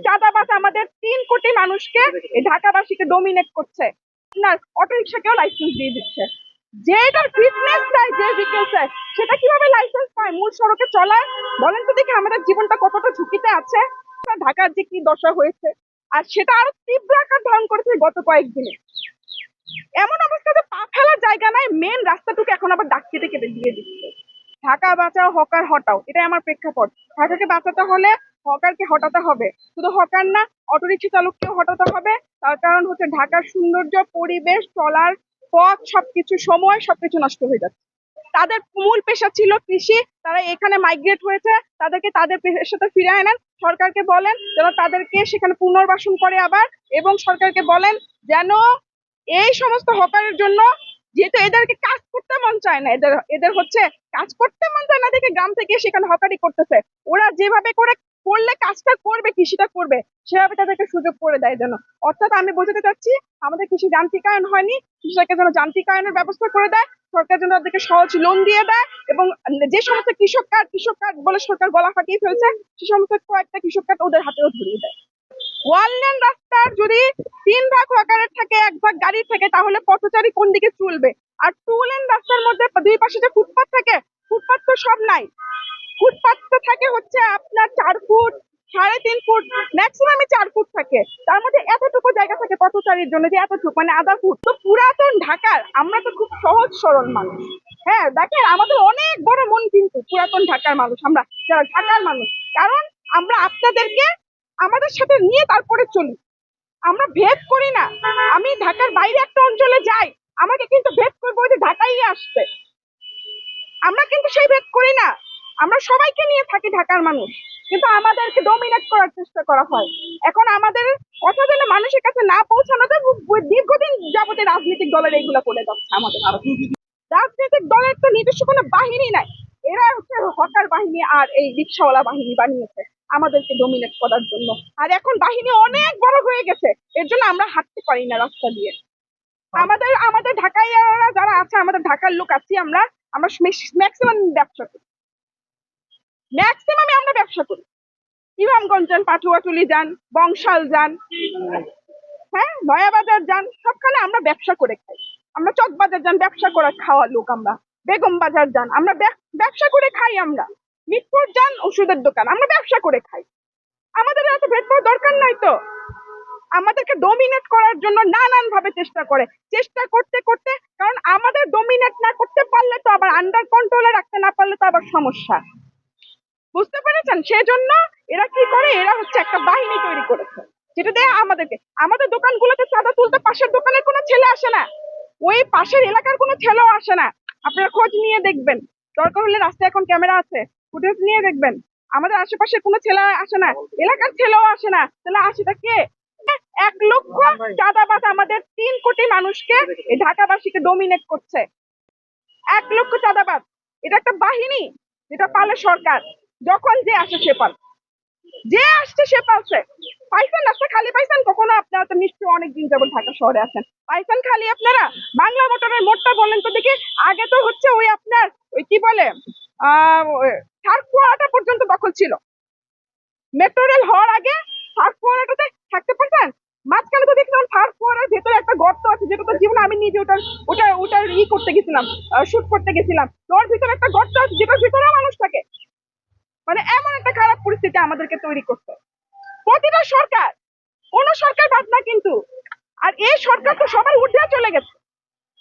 চাঁদাবাজ আমাদের 3 কোটি মানুষকে ঢাকাবাসীকে ডমিনেট করছে। আপনার অটোরিকশাকেও লাইসেন্স দিয়ে দিচ্ছে। যেটার ফিটনেস চাই, যে ভেহিকল চাই, সেটা কিভাবে লাইসেন্স পায় মূল সড়কে চলার? বলেন তো দেখি আমাদের জীবনটা কতটা ঝুঁকিতে আছে। ঢাকার যে কি দশা হয়েছে, আর সেটা আরো তীব্র আকার ধারণ করেছে গত কয়েকদিনে। এমন অবস্থাতে পা ফেলার জায়গা নাই, মেন রাস্তাটুকু এখন আবার ডাকতে কেটে দিয়ে দিচ্ছে। ঢাকা বাঁচাও, হকার হটাও, এটাই আমার প্রেক্ষাপট। ঢাকাকে বাঁচাতে হলে হকারকে হটাতে হবে, শুধু হকার না, অটোরিক্সা চালককেও হটাতে হবে। তার কারণ হচ্ছে ঢাকার সৌন্দর্য, পরিবেশ, চলার পথ, সবকিছু, সময়, সবকিছু নষ্ট হয়ে যাচ্ছে। তাদের মূল পেশা ছিল কৃষি, তারা এখানে মাইগ্রেট হয়েছে, তাদেরকে তাদের পেশাতে ফিরে আনেন। সরকারকে বলেন যেন তাদেরকে সেখানে পুনর্বাসন করে আবার, এবং সরকারকে বলেন যেন এই সমস্ত হকারের জন্য, যেহেতু এদেরকে কাজ করতে মন চায় না, এদের হচ্ছে কাজ করতে মন চায় না দেখে গ্রাম থেকে সেখানে হকারি করতেছে। ওরা যেভাবে করে করলে কাজটা করবে, কৃষিটা করবে, সেভাবে তাদেরকে সুযোগ করে দেয় যেন। অর্থাৎ আমি বোঝাতে চাচ্ছি, আমাদের কৃষি যান্ত্রিকায়ন হয়নি, কৃষিটাকে যেন যান্ত্রিকায়নের ব্যবস্থা করে দেয় সরকার, যেন তাদেরকে সহজ লোন দিয়ে দেয়, এবং যে সমস্ত কৃষক কার্ড বলে সরকার গলা ফাটিয়ে ফেলছে, সে সমস্ত কয়েকটা কৃষক কার্ড ওদের হাতেও ধরিয়ে দেয়। ওয়ান লেন রাস্তার যদি 3 ভাগ হকারের থাকে, 1 ভাগ গাড়ি থাকে, তাহলে পথচারী কোন দিকে চলবে? আর 2 লেন রাস্তার মধ্যে 2 পাশে যে ফুটপাথ থাকে, ফুটপাথ তো সব নাই। ফুটপাথ তো থাকে হচ্ছে আপনার 4 ফুট, 3.5 ফুট, ম্যাক্সিমামই 4 ফুট থাকে। তার মধ্যে এতটুকু জায়গা থাকে পথচারীর জন্য, যে এতটুকু মানে আধা ফুট। তো পুরাতন ঢাকার আমরা তো খুব সহজ সরল মানুষ। হ্যাঁ দেখেন, আমাদের অনেক বড় মন কিন্তু পুরাতন ঢাকার মানুষ, আমরা যারা ঢাকার মানুষ। কারণ আমরা আপনাদেরকে আমাদের সাথে নিয়ে তারপরে চলি, আমরা ভেদ করি না। আমি ঢাকার বাইরে একটা অঞ্চলে যাই, আমাকে কিন্তু ভেদ করবো যে ঢাকায় আসবে, আমরা কিন্তু সেই ভেদ করি না। আমরা সবাইকে নিয়ে থাকি ঢাকার মানুষ, কিন্তু আমাদেরকে ডমিনেট করার চেষ্টা করা হয়। এখন আমাদের কথা যেন মানুষের কাছে না পৌঁছানোতে দীর্ঘদিন যাবতীয় রাজনৈতিক দলের এইগুলা করে যাচ্ছে। আমাদের রাজনৈতিক দলের তো নিজস্ব কোনো বাহিনী নাই, এরা হচ্ছে হকার বাহিনী আর এই রিক্সাওয়ালা বাহিনী বানিয়েছে আমাদেরকে ডমিনেট করার জন্য। আর এখন বাহিনী অনেক বড় হয়ে গেছে, এর জন্য আমরা হাঁটতে পারি না রাস্তা দিয়ে। আমাদের ঢাকাইয়ারা যারা আছে, আমাদের ঢাকার লোক আছি আমরা, ম্যাক্সিমামে আমরা ব্যবসা করি। ইমামগঞ্জ যান, পাটুয়াটুলি যান, বংশাল যান, হ্যাঁ নয়াবাজার যান, সবখানে আমরা ব্যবসা করে খাই। আমরা চকবাজার যান, ব্যবসা করে খাওয়া লোক আমরা। বেগম বাজার যান, আমরা ব্যবসা করে খাই। আমরা মিরপুর যান, ওষুধের দোকান, আমরা ব্যবসা করে খাই। আমাদের এত ভেদ করার দরকার নাই তো। আমাদেরকে ডমিনেট করার জন্য নানান ভাবে চেষ্টা করতে করতে, কারণ আমাদের ডমিনেট না করতে পারলে তো আবার আন্ডার কন্ট্রোলে রাখতে না পারলে তো আবার সমস্যা, বুঝতে পেরেছেন? সেজন্য এরা কি করে, এরা হচ্ছে একটা বাহিনী তৈরি করেছে, যেটা দিয়ে আমাদের দোকানগুলোতে চাঁদা তুলতে পাশের দোকানের কোনো ছেলে আসে না, ওই পাশের এলাকার কোনো ছেলেও আসে না। আপনারা খোঁজ নিয়ে দেখবেন, দরকার হলে রাস্তায় এখন ক্যামেরা আছে, ফুটেজ নিয়ে দেখবেন, আমাদের আশেপাশে কোনো ছেলে আসে না, এলাকার ছেলেও আসে না। তাহলে আসেটা কে? 1 লক্ষ চাঁদাবাজ আমাদের 3 কোটি মানুষকে ঢাকাবাসীকে ডমিনেট করছে। 1 লক্ষ চাঁদাবাজ, এটা একটা বাহিনী, যেটা পালে সরকার। যখন যে আসে সে পাল, যে আসছে সে পালছে। পাইছেন রাস্তা খালি পাইছেন কখনো? আপনারা তো নিশ্চয়ই অনেকদিন যাবত ঢাকা শহরে আছেন, পাইছেন খালি আপনারা? বাংলা মোটরের মোড়টা বলেন তো দেখি, আগে তো হচ্ছে ওই আপনার ওই কি বলে সার্কুয়াটা পর্যন্ত দখল ছিল। মেট্রো রেল হওয়ার আগে সার্কুয়াটাতে থাকতে পারতেন। মাঝখানে তো দেখলাম সার্কুয়ারের ভেতরে একটা গর্ত আছে, যেটা তো জীবনে আমি নিজে ওটার করতে গেছিলাম, শুট করতে গেছিলাম। ওর ভিতরে একটা গর্ত আছে, যেটার ভিতরে মানুষ থাকে। মানে এমন একটা খারাপ পরিস্থিতি আমাদেরকে তৈরি করতে প্রতিটা সরকার, কোন সরকার বাদ না কিন্তু। আর এই সরকার তো সবাই উঠে চলে গেছে,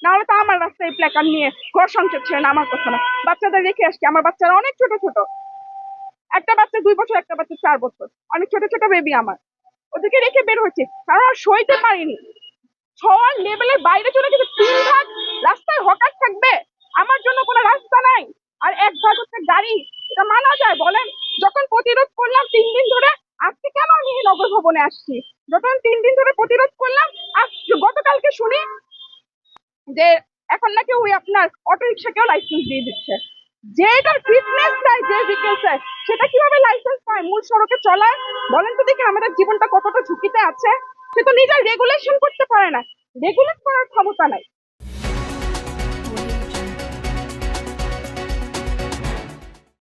নাহলে তো আমার রাস্তায় প্ল্যাকার্ড নিয়ে ঘর সংসার ছেড়ে আমার কথা না, বাচ্চাদের রেখে আসছি। আমার বাচ্চারা অনেক ছোট ছোট, একটা বাচ্চা 2 বছর, একটা বাচ্চা 4 বছর, অনেক ছোট ছোট বেবি আমার, ওদেরকে রেখে বের হচ্ছে, কারণ সইতে পারিনি। সবার লেভেলের বাইরে চলে গেছে। 3 ভাগ রাস্তায় হকার থাকবে, আমার জন্য কোনো রাস্তা নাই, আর 1 ভাগ হচ্ছে গাড়ি। এটা মানা যায় বলেন? যখন প্রতিরোধ করলাম 3 দিন ধরে, আজকে কেন আমি নগর ভবনে আসছি? যখন 3 দিন ধরে প্রতিরোধ করলাম, গতকালকে শুনি যে এখন নাকি ওই আপনার অটোরিকশাকেও লাইসেন্স দিয়ে দিচ্ছে। যেটার ফিটনেস চাই, যে ভেহিকল চাই, সেটা কিভাবে লাইসেন্স পায় মূল সড়কে চলার? বলেন তো দেখি আমাদের জীবনটা কতটা ঝুঁকিতে আছে। সে তো নিজের রেগুলেশন করতে পারে না, রেগুলেট করার ক্ষমতা নাই।